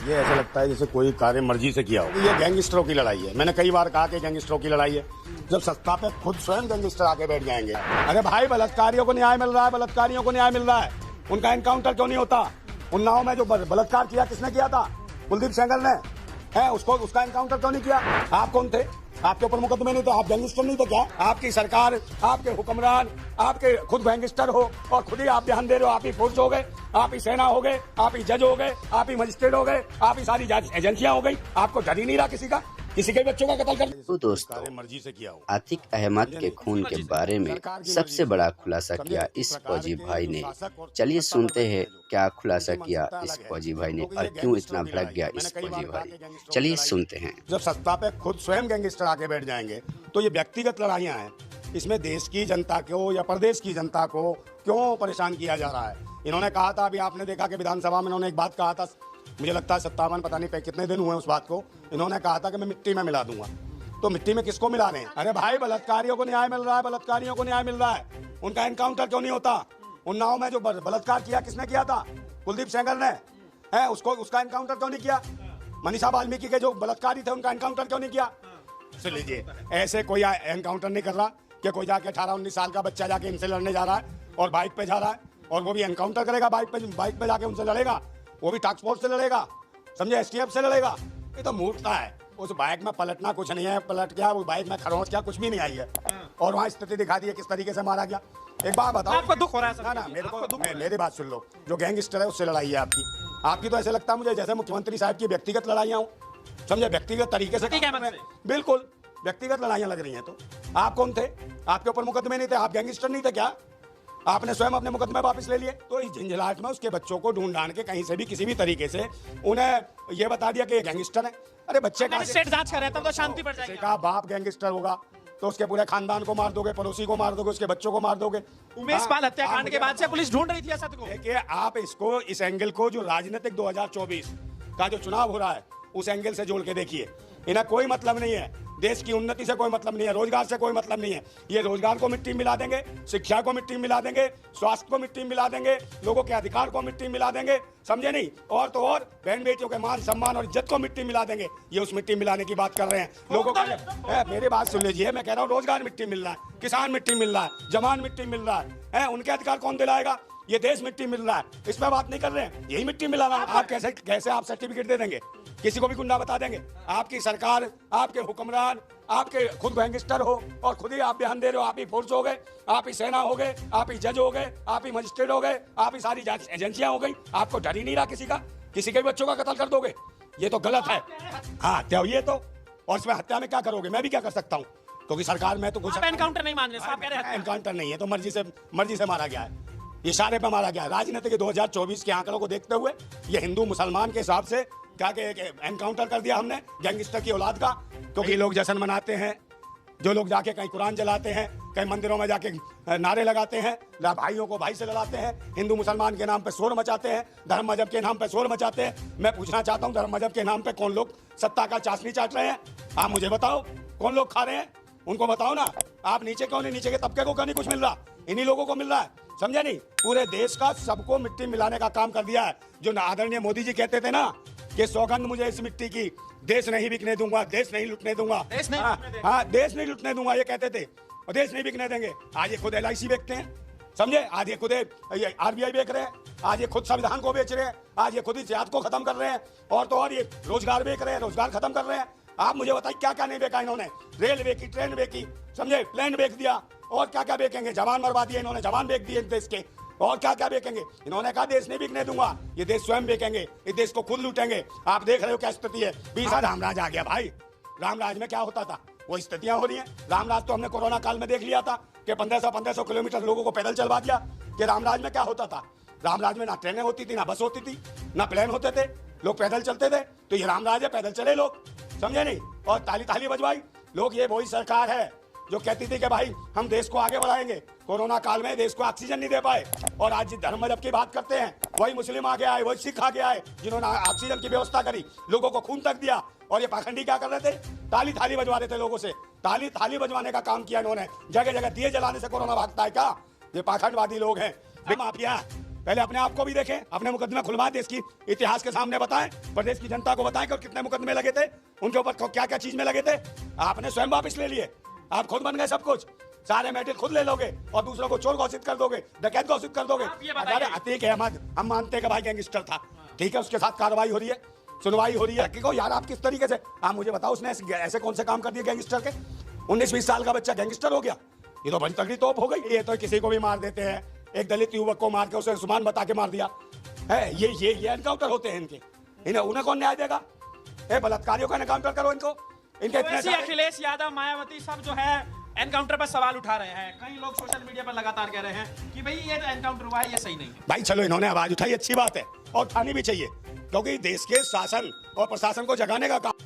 ये ऐसा लगता है जैसे कोई कार्य मर्जी से किया हो। ये गैंगस्टरों की लड़ाई है। मैंने कई बार कहा कि गैंगस्टरों की लड़ाई है। जब सत्ता पे खुद स्वयं गैंगस्टर आके बैठ जाएंगे। अरे भाई, बलात्कारियों को न्याय मिल रहा है, बलात्कारियों को न्याय मिल रहा है। उनका एनकाउंटर क्यों नहीं होता? उन्नाव में जो बलात्कार किया किसने किया था? कुलदीप सेंगर ने है। उसका एनकाउंटर क्यों नहीं किया? आप कौन थे? आपके ऊपर मुकदमे नहीं तो आप गैंगस्टर नहीं थे क्या? आपकी सरकार, आपके हुक्मरान, आपके खुद गैंगस्टर हो और खुद ही आप ध्यान दे रहे हो। आप ही फोर्स हो गए, आप ही सेना हो गए, आप ही जज हो गए, आप ही मजिस्ट्रेट हो गए, आप ही सारी एजेंसियां हो गई। आपको डर ही नहीं रहा किसी के बच्चों का कत्ल कर। तो दोस्तों, मर्जी से किया हो। आतिक अहमद के खून के बारे में सबसे बड़ा खुलासा किया इस फौजी भाई ने। चलिए सुनते हैं क्या खुलासा किया इस फौजी भाई ने और क्यों इतना भड़क गया इस फौजी भाई। चलिए सुनते हैं। जब सत्ता पे खुद स्वयं गैंगस्टर आके बैठ जाएंगे तो ये व्यक्तिगत लड़ाइयां हैं। इसमें देश की जनता को या प्रदेश की जनता को क्यों परेशान किया जा रहा है? इन्होंने कहा था, अभी आपने देखा कि विधानसभा में इन्होंने एक बात कहा था, मुझे लगता है 57 पता नहीं कितने दिन हुए उस बात को। इन्होंने कहा था कि मैं मिट्टी में मिला दूंगा। तो मिट्टी में किसको मिला रहे हैं? अरे भाई, बलात्कारियों को न्याय मिल रहा है, बलात्कारियों को न्याय मिल रहा है। उनका एनकाउंटर क्यों नहीं होता? उन्नाव में जो बलात्कार किया किसने किया था? कुलदीप सेंगर ने है। उसका एनकाउंटर क्यों नहीं किया? मनीषा वाल्मीकि के जो बलात्कारी थे उनका एनकाउंटर क्यों नहीं किया? सुन लीजिए, ऐसे कोई एनकाउंटर नहीं कर रहा कि कोई जाके 18-19 साल का बच्चा जाके इनसे लड़ने जा रहा है और बाइक पे जा रहा है और वो भी एनकाउंटर करेगा बाइक पे जाके उनसे लड़ेगा। वो भी टास्क फोर्स से लड़ेगा, समझे, एसटीएफ से लड़ेगा। ये तो मूर्खता है। उस बाइक में पलटना कुछ नहीं है, पलट गया वो बाइक में खरोंच क्या, कुछ भी नहीं आई है। और वहाँ स्थिति दिखा दी है किस तरीके से मारा गया। एक बात बताओ, आपको दुख हो रहा है? ना मेरी बात सुन लो। जो गैंगस्टर है उससे लड़ाई है आपकी तो ऐसे लगता है मुझे जैसे मुख्यमंत्री साहब की व्यक्तिगत लड़ाइयाँ हो, समझे, व्यक्तिगत तरीके से। बिल्कुल व्यक्तिगत लड़ाइयाँ लग रही हैं। तो आप कौन थे? आपके ऊपर मुकदमे नहीं थे, आप गैंगस्टर नहीं थे क्या? आपने स्वयं अपने मुकदमे वापस ले लिए। तो इस झंझलाहट में उसके बच्चों को ढूंढ ढांड के कहीं से भी किसी भी तरीके से उन्हें यह बता दिया कि गैंगस्टर है। अरे बच्चे का जांच कर रहे हैं तो शांति बढ़ जाएगी। का बाप गैंगस्टर होगा तो उसके पूरे खानदान को मार दोगे, पड़ोसी को मार दोगे, उसके बच्चों को मार दोगे। उमेश पाल हत्याकांड के बाद से पुलिस ढूंढ रही थी असद को। देखिए, आप इसको इस एंगल को जो राजनीतिक 2024 का जो चुनाव हो रहा है उस एंगल से जोड़ के देखिए। इन्हें कोई मतलब नहीं है, देश की उन्नति से कोई मतलब नहीं है, रोजगार से कोई मतलब नहीं है। ये रोजगार को मिट्टी मिला देंगे, शिक्षा को मिट्टी मिला देंगे, स्वास्थ्य को मिट्टी मिला देंगे, लोगों के अधिकार को मिट्टी मिला देंगे, समझे नहीं? और तो और बहन बेटियों के मान सम्मान और इज्जत को मिट्टी मिला देंगे। ये उस मिट्टी मिलाने की बात कर रहे हैं लोगों का। मेरी बात सुन लीजिए, मैं कह रहा हूँ रोजगार मिट्टी मिल रहा है, किसान मिट्टी मिल रहा है, जवान मिट्टी मिल रहा है। उनके अधिकार कौन दिलाएगा? ये देश मिट्टी मिल रहा है, इस पर बात नहीं कर रहे हैं। यही मिट्टी मिलाना। आप कैसे आप सर्टिफिकेट दे देंगे? किसी को भी गुंडा बता देंगे? आपकी सरकार, आपके हुक्मरान, आपके खुद गैंगस्टर हो और खुद ही आप ध्यान दे रहे हो। आप ही फोर्स हो गए, आप ही सेना हो गए, आप ही जज हो गए, आप ही मजिस्ट्रेट हो गए, आप ही सारी एजेंसियां हो गई। आपको डर ही नहीं रहा किसी के बच्चों का कत्ल कर दोगे। ये तो गलत है। हाँ, हत्या हुई है तो, और इसमें हत्या में क्या करोगे? मैं भी क्या कर सकता हूँ? क्योंकि सरकार में तो कुछ एनकाउंटर नहीं मान रहे। एनकाउंटर नहीं है तो मर्जी से मारा गया है, इशारे पे मारा गया है। राजनीति के 2024 के आंकड़ों को देखते हुए ये हिंदू मुसलमान के हिसाब से क्या एनकाउंटर कर दिया हमने गैंगस्टर की औलाद का। क्योंकि लोग जश्न मनाते हैं, जो लोग जाके कहीं कुरान जलाते हैं, कहीं मंदिरों में जाके नारे लगाते हैं, भाइयों को भाई से लड़ाते हैं, हिंदू मुसलमान के नाम पे शोर मचाते हैं, धर्म मजहब के नाम पे शोर मचाते हैं। मैं पूछना चाहता हूँ, धर्म मजहब के नाम पे कौन लोग सत्ता का चाशनी चाट रहे हैं? आप मुझे बताओ, कौन लोग खा रहे हैं? उनको बताओ ना। आप नीचे क्यों नहीं, नीचे के तबके को क्यों नहीं कुछ मिल रहा? इन्हीं लोगों को मिल रहा है, समझे नहीं? पूरे देश का सबको मिट्टी मिलाने का काम कर दिया है। जो आदरणीय मोदी जी कहते थे ना कि सौगंध मुझे इस मिट्टी की, देश नहीं बिकने दूंगा, देश नहीं लुटने दूंगा। देश नहीं लुटने दूंगा ये कहते थे, और देश नहीं बिकने देंगे। आज ये खुद LIC बेचते हैं, समझे? आज ये खुद RBI बेच रहे हैं, आज ये खुद संविधान को बेच रहे हैं, आज ये खुद ही सियासत को खत्म कर रहे हैं, और तो और ये रोजगार बेच रहे हैं, रोजगार खत्म कर रहे हैं। आप मुझे बताइए क्या क्या नहीं बेचा इन्होंने? रेल बेची, ट्रेन बेची, समझे, प्लेन बेच दिया, और क्या क्या बेचेंगे? जवान मरवा दिए इन्होंने, जवान बेच दिए देश के, और क्या क्या बेचेंगे? इन्होंने कहा देश नहीं बिकने दूंगा, ये देश स्वयं बेचेंगे, इस देश को खुद लूटेंगे। आप देख रहे हो क्या स्थिति है। 20 रामराज आ गया भाई। रामराज में क्या होता था वो स्थितियां हो रही हैं। रामराज तो हमने कोरोना काल में देख लिया था कि 1500 किलोमीटर लोगों को पैदल चलवा दिया। कि रामराज में क्या होता था? रामराज में ना ट्रेनें होती थी, ना बस होती थी, ना प्लेन होते थे, लोग पैदल चलते थे। तो ये रामराज है, पैदल चले लोग, समझे नहीं? और ताली बजवाई लोग। ये वही सरकार है जो कहती थी कि भाई हम देश को आगे बढ़ाएंगे। कोरोना काल में देश को ऑक्सीजन नहीं दे पाए, और आज जिस धर्म मजहब की बात करते हैं वही मुस्लिम आगे आए, वही सिख आगे आए, जिन्होंने ऑक्सीजन की व्यवस्था करी, लोगों को खून तक दिया। और ये पाखंडी क्या कर रहे थे? ताली बजवा रहे थे लोगों से। ताली बजवाने का काम किया इन्होंने। जगह जगह दिए जलाने से कोरोना भागता है क्या? ये पाखंडवादी लोग हैं, माफिया। पहले अपने आप को भी देखें, अपने मुकदमे खुलवाएं, देश की इतिहास के सामने बताएं, प्रदेश की जनता को बताएं कि और कितने मुकदमे लगे थे, उनके ऊपर क्या क्या चीज में लगे थे। आपने स्वयं वापिस ले लिए, आप खुद बन गए सब कुछ, सारे मेडल खुद ले लोगे और दूसरों को चोर घोषित कर दोगे, डकैत घोषित कर दोगे। अगर अतीक अहमद हम मानते हैं कि भाई गैंगस्टर था, ठीक है, उसके साथ कार्रवाई हो रही है, सुनवाई हो रही है कि को यार आप किस तरीके से, आप मुझे बताओ उसने ऐसे कौन से काम कर दिए गैंगस्टर के? 19-20 साल का बच्चा गैंगस्टर हो गया, ये तो बड़ी तगड़ी तोप हो गई। ये तो किसी को भी मार देते हैं, एक दलित युवक को मार के उसे सुमान बता के मार दिया है, ये एनकाउंटर होते हैं इनके, इन्हें उन्हें कौन न्याय देगा? बलात्कारियों का एनकाउंटर करो इनको, इनके इतने अखिलेश यादव, मायावती सब जो है एनकाउंटर पर सवाल उठा रहे हैं। कई लोग सोशल मीडिया पर लगातार कह रहे हैं कि भाई ये जो एनकाउंटर हुआ है ये सही नहीं है। भाई चलो, इन्होंने आवाज उठाई, अच्छी बात है और उठानी भी चाहिए, क्योंकि देश के शासन और प्रशासन को जगाने का काम